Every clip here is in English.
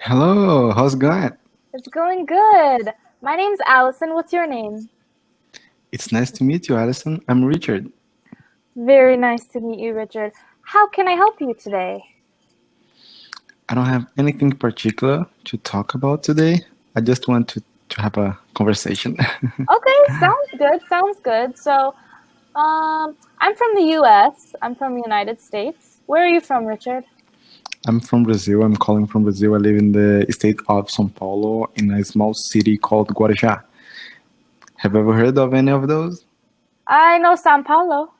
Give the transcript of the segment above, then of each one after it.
Hello, how's it going? It's going good. My name's Allison. What's your name? It's nice to meet you, Alison. I'm Richard. Very nice to meet you, Richard. How can I help you today? I don't have anything particular to talk about today. I just want to have a conversation. Okay, sounds good. Sounds good. I'm from the US. I'm from the United States. Where are you from, Richard? I'm from Brazil. I'm calling from Brazil. I live in the state of São Paulo in a small city called Guarujá. Have you ever heard of any of those? I know São Paulo.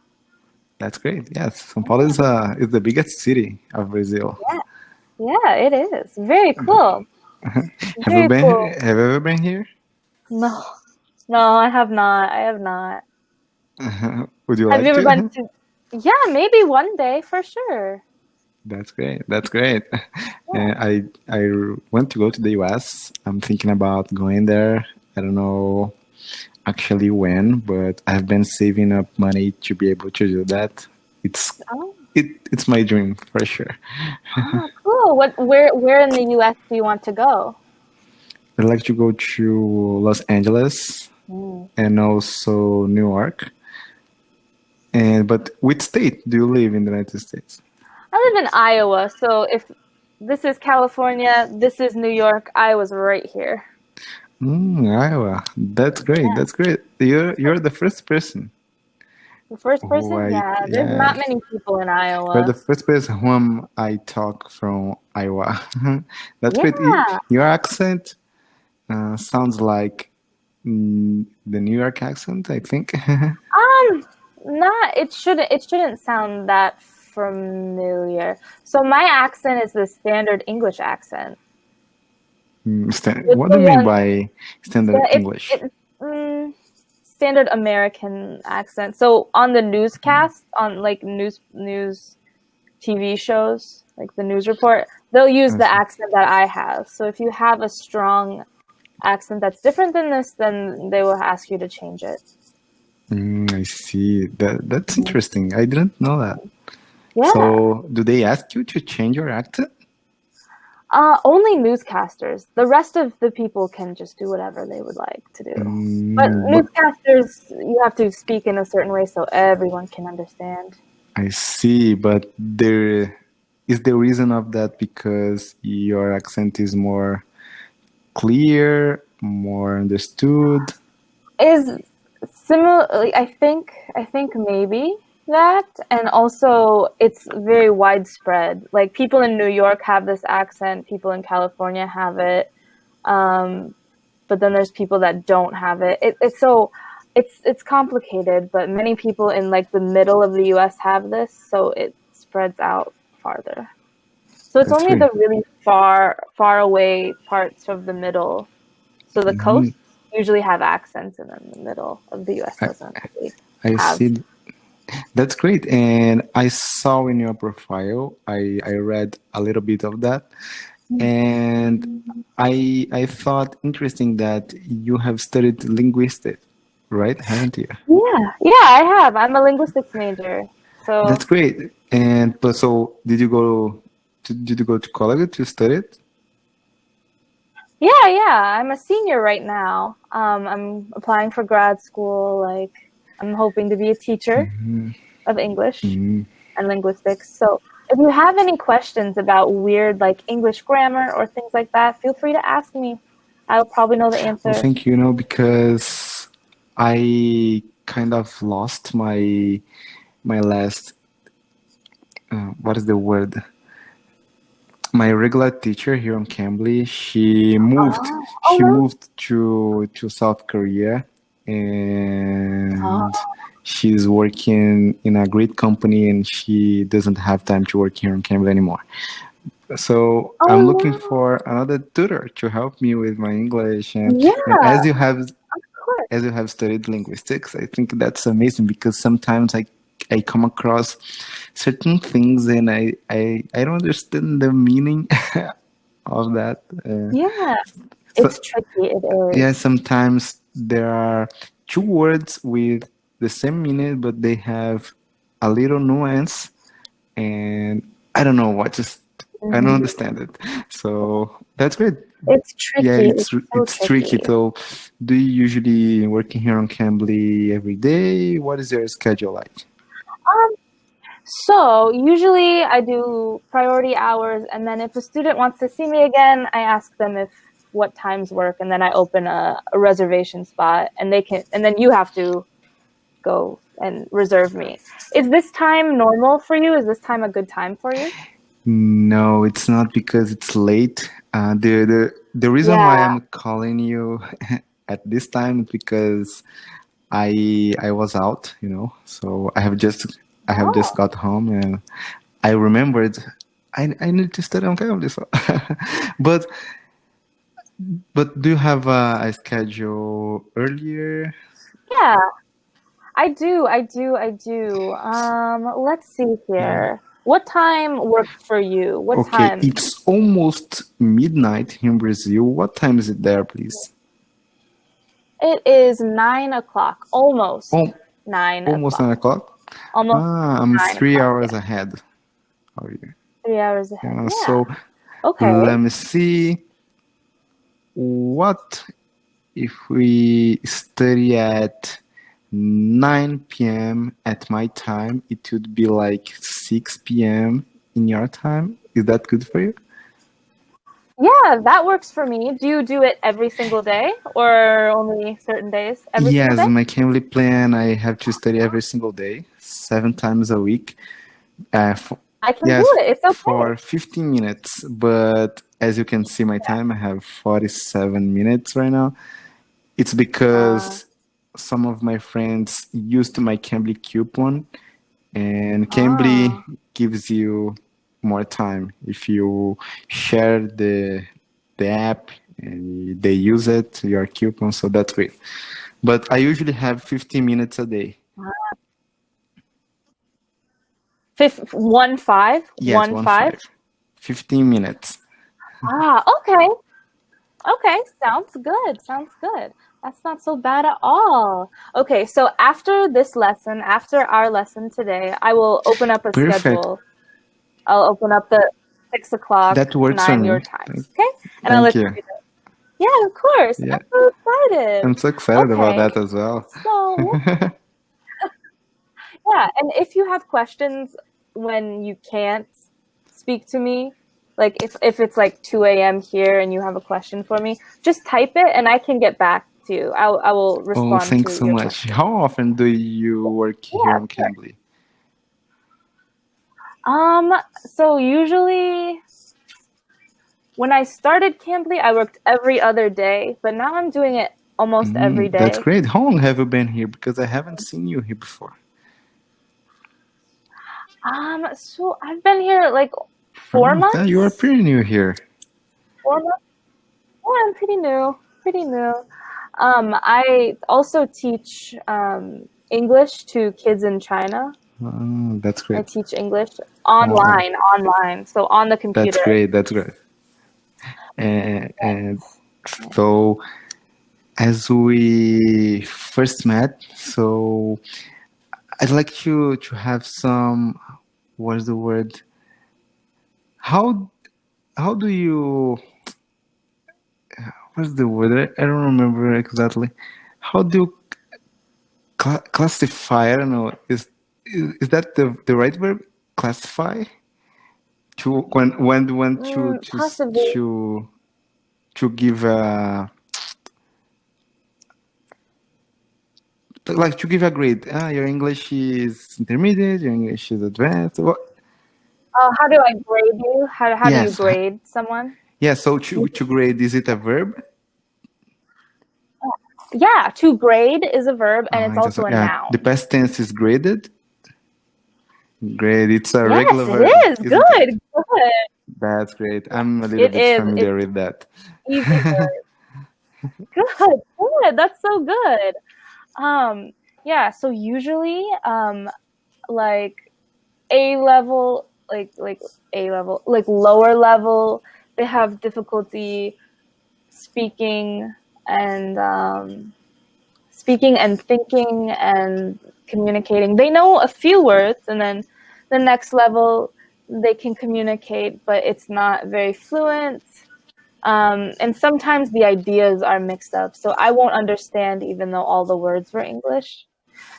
That's great. Yes, São Paulo is the biggest city of Brazil. Yeah, yeah, it is. Very cool. Have you Very been? cool. Have you ever been here? No, no, I have not. I have not. Would you Have you like ever been to? to? Yeah, maybe one day for sure. That's great. That's great. Yeah. And I want to go to the US. I'm thinking about going there. I don't know actually when, but I've been saving up money to be able to do that. It's Oh. it's my dream for sure. Oh, cool. Where in the US do you want to go? I'd like to go to Los Angeles Mm. and also New York. And but which state do you live in the United States? I live in Iowa, so if this is California, this is New York, Iowa's right here. Iowa. That's great. Yeah. That's great. You're the first person The first who person? I Yeah, there's yeah. not many people in You're the Iowa. first person whom I talk from Iowa. That's great. Yeah. Your accent sounds like the New York accent, I think. Um, not it shouldn't sound that familiar. So my accent is the standard English accent. It's What the do you mean one by standard it's English? it's standard American accent. So on the newscast, on like news TV shows, like the news report, they'll use I the see. accent that I have. So if you have a strong accent that's different than this, then they will ask you to change it. I see. That's interesting. I didn't know that. Yeah. So, do they ask you to change your accent? Only newscasters. The rest of the people can just do whatever they would like to do. But But newscasters, you have to speak in a certain way so everyone can understand. I see. But there is the reason of that because your accent is more clear, more understood. Is similar, like, I think maybe that, and also it's very widespread. Like people in New York have this accent, people in California have it, um, but then there's people that don't have it. It's so it's complicated, but many people in like the middle of the US have this, so it spreads out farther. So it's That's only great. the really far away parts of the middle. So the Mhm. coasts usually have accents, and then the middle of the US I, doesn't really I have. see. That's great. And I saw in your profile, I read a little bit of that. And I thought interesting that you have studied linguistics, right? Haven't you? Yeah, yeah, I have. I'm a linguistics major. That's So great. And but so did you go to college to study it? yeah, yeah, I'm a senior right now. I'm applying for grad school. Like I'm hoping to be a teacher of English Mm. and linguistics. So if you have any questions about weird like English grammar or things like that, feel free to ask me. I'll probably know the Well, answer. thank you. Because I kind of lost my last what is the word? My regular teacher here on Cambly, Oh, oh she really? moved to South Korea, and Oh, she's working in a great company, and she doesn't have time to work here on Cambly anymore. So I'm oh looking wow. for another tutor to help me with my English, and Yeah, of course. as you have studied linguistics, I think that's amazing because sometimes I come across certain things and I don't understand the meaning of that. Yeah, So it's tricky. It yeah, is. sometimes there are two words with the same meaning, but they have a little nuance, and I don't know I don't understand it. So that's great. It's Yeah, tricky. It's so it's tricky. tricky. So, do you usually working here on Cambly every day? What is your schedule like? Um, so usually I do priority hours, and then if a student wants to see me again, I ask them if what times work, and then I open a reservation spot, and then you have to go and reserve me. Is this time normal for you? Is this time a good time for you? No, it's not because it's late. The reason why Yeah. I'm calling you at this time is because I was out, so I have just Oh. got home and I remembered I need to study on Cambly. So, but do you have a schedule earlier? Yeah, I do. Let's see Yeah. here. What time works for you? What Okay, time? it's almost midnight in Brazil. What time is it there, please? It is 9 o'clock. Almost Oh, nine almost o'clock. 9 o'clock. Almost I'm 3 hours 9 o'clock. Yeah, ahead. Oh, yeah. 3 hours ahead. Yeah. So Okay. let me see. What if we study at 9 p.m. at my time? It would be like 6 p.m. in your time. Is that good for you? Yeah, that works for me. Do you do it every single day or only certain days? Every single Yes, day? my Cambly plan, I have to study every single day, 7 times a week. I can do Yes, it. It's okay. for 15 minutes. But as you can see, my time, I have 47 minutes right now. It's Uh, because some of my friends used my Cambly coupon, and Cambly ah. gives you more time if you share the app and they use it, your coupon. So that's great. But I usually have 15 minutes a day. 1 5? Yes, 1 one 5? five. 15 minutes. Ah, okay. Okay, sounds good. Sounds good. That's not so bad at all. Okay, so after this lesson, after our lesson today, I will open up a Perfect. schedule. I'll open up the 6 o'clock, That works for 9 your me. times. Okay? And I'll Thank let you. you do it. Yeah, of course. Yeah, I'm so excited. I'm so excited about Okay. that as well. So, yeah, and if you have questions when you can't speak to me, like if it's like 2 a.m. here and you have a question for me, just type it and I can get back to you. I will Oh, respond thanks to so your much. question. How often do you work here Yeah, on sure. Cambly? So usually when I started Cambly, I worked every other day, but now I'm doing it almost every That's day. great. How long have you been here? Because I haven't seen you here before. So I've been here like four Oh, yeah, you are months. pretty new here. 4 months. Yeah, I'm pretty new. Pretty new. I also teach English to kids in China. That's I great. teach English Oh, online, so on the that's computer. great. That's great. And so, as we first met, so I'd like to have some. What's the word? How how do you? What's the word? I don't remember exactly. How do you classify? I don't know. Is that the right verb? Classify to when Possibly. to give a like to give a grade. Your English is intermediate. Your English is advanced. What? Oh, how do I grade you? How do you Yes. grade someone? Yeah. So to grade, is it a verb? Yeah, to grade is a verb and it's also a Yeah. The noun. past tense is graded. Grade. It's a regular Yes, it verb, is. isn't it? Good. Good. That's great. I'm a little It bit is. familiar It's with that. easy verb. Good. Good. That's so good. Yeah, so usually like A level, like A level, like lower level, they have difficulty speaking and speaking and thinking and communicating. They know a few words, and then the next level they can communicate, but it's not very fluent. And sometimes the ideas are mixed up, so I won't understand even though all the words were English.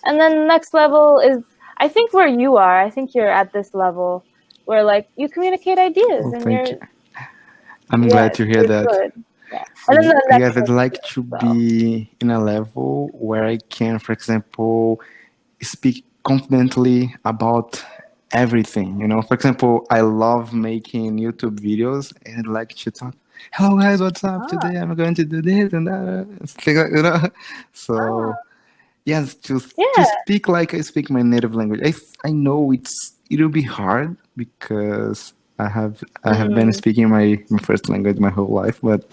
And then the next level is, I think, where you are. I think you're at this level where like you communicate ideas Well, and thank you. I'm glad yes, to hear you're that. good. Yeah. And then the next Yes, I'd one like is to well. be in a level where I can, for example, speak confidently about everything. You know, for example, I love making YouTube videos and I'd like to talk. Hello guys, what's up? Ah, Today I'm going to do this and that. Things like, you know. ah, So yes, to yeah. speak like I speak my native language. I know it'll be hard because I have been Mm, speaking my first language my whole life, but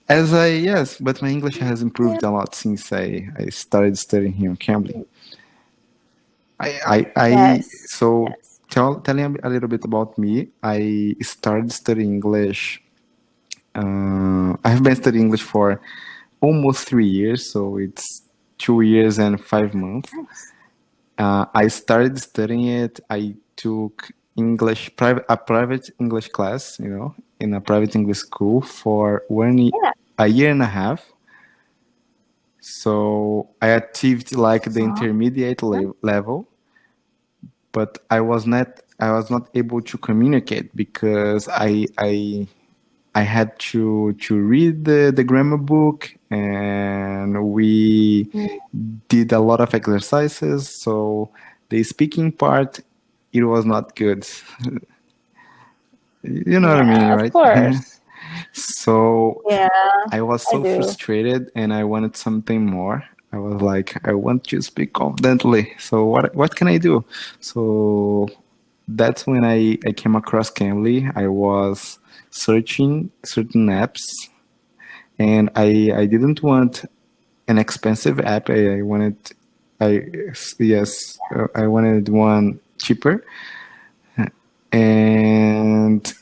yes, but my English has yeah. improved a lot since I started studying here in Cambly. I Yes. so Yes. telling a little bit about me. I started studying English. I have been studying English for almost 3 years, so it's 2 years and 5 months. Nice. I started studying it. I took a private English class, in a private English school for Yeah. a year and a half. So I achieved like the Uh-huh. intermediate Yeah. level, but I was not able to communicate because I had to read the grammar book, and we Mm, did a lot of exercises. So the speaking part, it was not good. You know what I mean, yeah, of right? course. So Yeah, I was I so do. frustrated, and I wanted something more. I was like, I want to speak confidently. So what can I do? So that's when I came across Cambly. I was searching certain apps, and I didn't want an expensive app. I wanted, I yes, I wanted one cheaper, and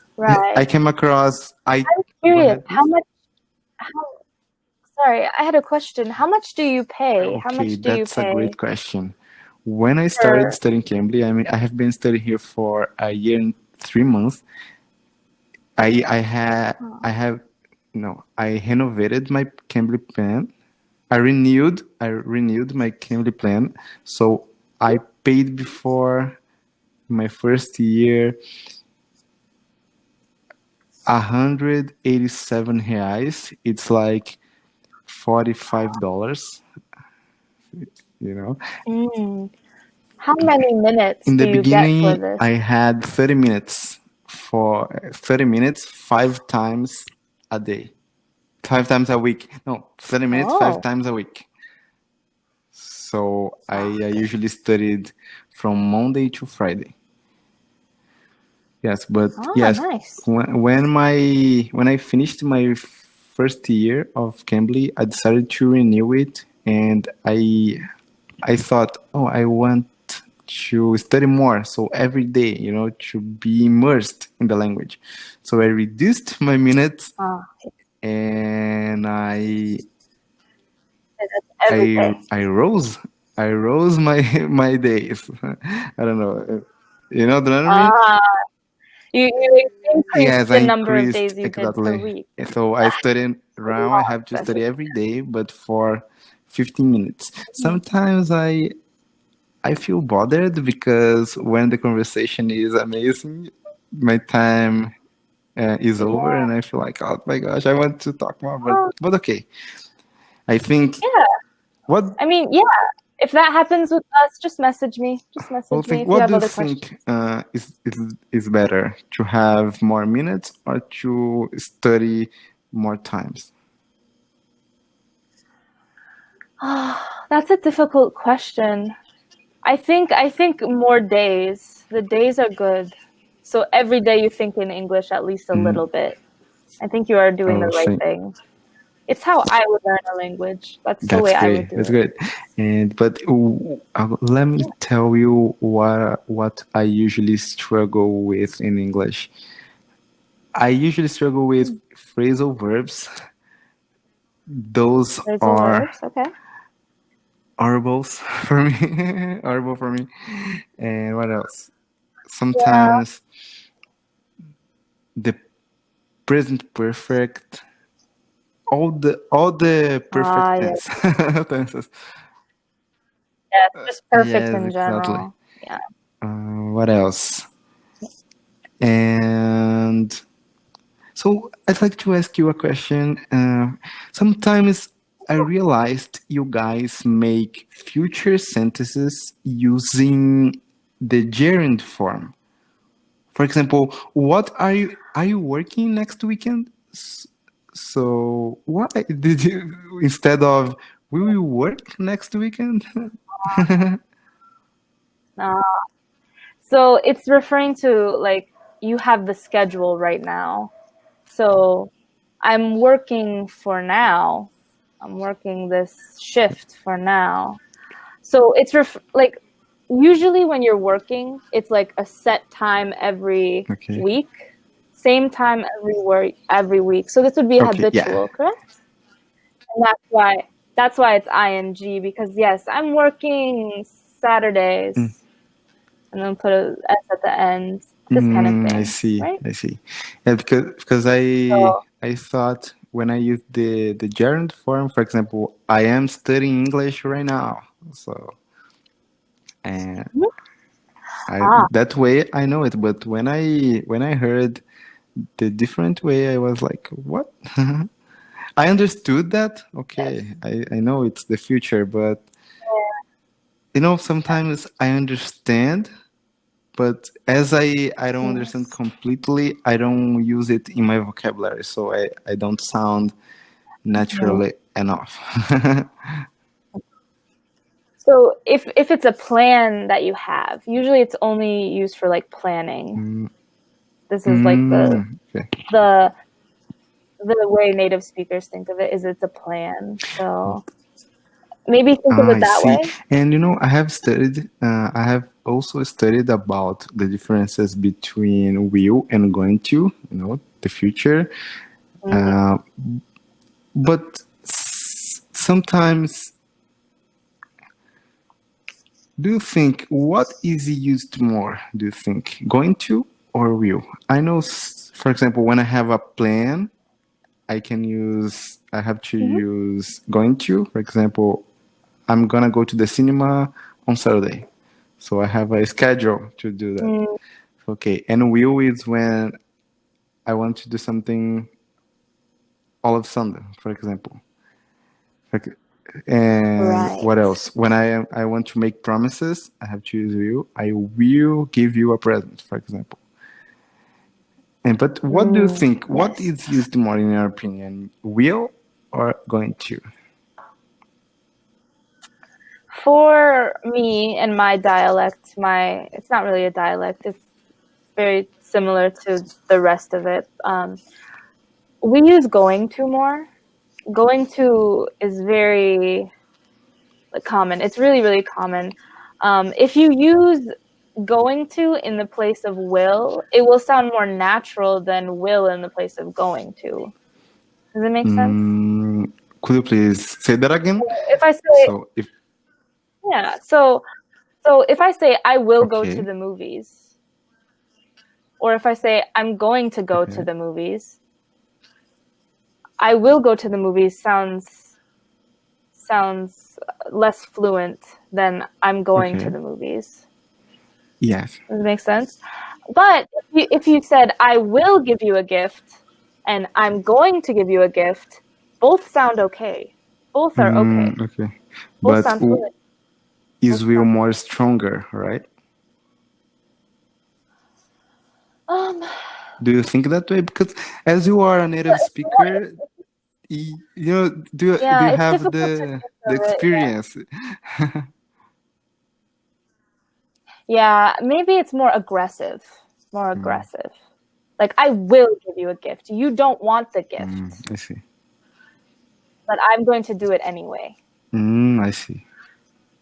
I Right. came across. I I'm Go curious, ahead, please. how, sorry, I had a question. How much do you pay? How Okay, much do you that's a great pay question. When I started for, studying Cambly, I mean, I have been studying here for a year and 3 months. I oh, have no. I renovated my Cambly plan. I renewed my Cambly plan. So I paid before my first year R$ 187. It's like $45. You know. mm, how many minutes In do the you get for beginning, this? I had 30 minutes for 30 minutes 5 times a day, 5 times a week. No, 30 minutes five Oh, times a week. So I wow. usually studied from Monday to Friday. Yes, but Oh, yes, nice. when I finished my first year of Cambly, I decided to renew it, and I thought, oh, I want to study more, so every day, to be immersed in the language. So I reduced my minutes, Oh, and that's every I day. I rose I rose my my days. I don't know. You know what I mean? Ah, you increased Yes, I the number of increased days you did per exactly. week. So I study A now. I lot. have to That's study every day, but for 15 minutes. Sometimes I feel bothered because when the conversation is amazing, my time is over, yeah. and I feel like, oh my gosh, I want to talk more. But Oh, but okay, I think yeah. what I mean, yeah. If that happens with us, just message me. Just message me if you what have do you other questions. think is better, to have more minutes or to study more times? That's a difficult question. I think more days. The days are good. So every day you think in English at least a little bit. I think you are doing the Oh, right see. thing. It's how I would learn a language. That's the That's way I would great. do That's it. great. And but let me tell you what I usually struggle with in English. I usually struggle with phrasal verbs. Those Phrasal are verbs, okay. horribles for me. Horrible for me. And what else? sometimes the present perfect, all the perfect yes. tenses. Yes, just perfect Yes, in exactly. general. Yeah. What else? And so I'd like to ask you a question. Sometimes I realized you guys make future sentences using the gerund form. For example, what are you working next weekend? So what did you, instead of will you work next weekend? Uh, so it's referring to like you have the schedule right now. So I'm working for now. I'm working this shift for now. So it's like usually when you're working, it's like a set time every Okay. week, same time every week. So this would be Okay. Yeah. habitual, correct? And that's why it's ing, because yes, I'm working Saturdays, and then put a s at the end, this kind of I thing, see. right? I see. Yeah, because So I thought when I use the gerund form, for example, I am studying English right now. So and I ah, that way I know it. But when I heard the different way, I was like, what? I understood that. yes. Okay, I know it's the future, but sometimes I understand, but as I don't understand Yes. completely, I don't use it in my vocabulary, so I don't sound Mhm. naturally enough. So if it's a plan that you have, usually it's only used for like planning. This is like Okay. the the way native speakers think of it is it's a plan. So maybe think of it I that see. way. And I have also studied about the differences between will and going to, the future. Mm. Uh, but sometimes, do you think what is used more? Do you think going to or will? I know, for example, when I have a plan, I have to Mhm. use going to. For example, I'm gonna go to the cinema on Saturday. So I have a schedule to do that. Mm, Okay. And will is when I want to do something all of Sunday, for example. Okay. And what right. else? When I want to make promises, I have to use will. I will give you a present, for example. And but what do you think? What Yes. is used more in your opinion? Will or going to? For me and my dialect, it's not really a dialect. It's very similar to the rest of it. We use going to more. Going to is very common. It's really, really common. If you use going to in the place of will, it will sound more natural than will in the place of going to. Does it make sense? Could you please say that again? If I say, So if yeah, so if I say I will go to okay, the movies, or if I say I'm going to go to okay, the movies, I will go to the movies sounds less fluent than I'm going to okay, the movies. yes. Does it make sense? But if you said I will give you a gift and I'm going to give you a gift, both sound okay. Both are okay. Okay, Both but sound fluent. Both is will sound more stronger, right? um Do you think that way? Because as you are a native it's more, speaker, do yeah, you it's have difficult to think the of it. experience? Yeah, maybe it's more aggressive. More aggressive. Like I will give you a gift. You don't want the gift, I see. but I'm going to do it anyway. I see.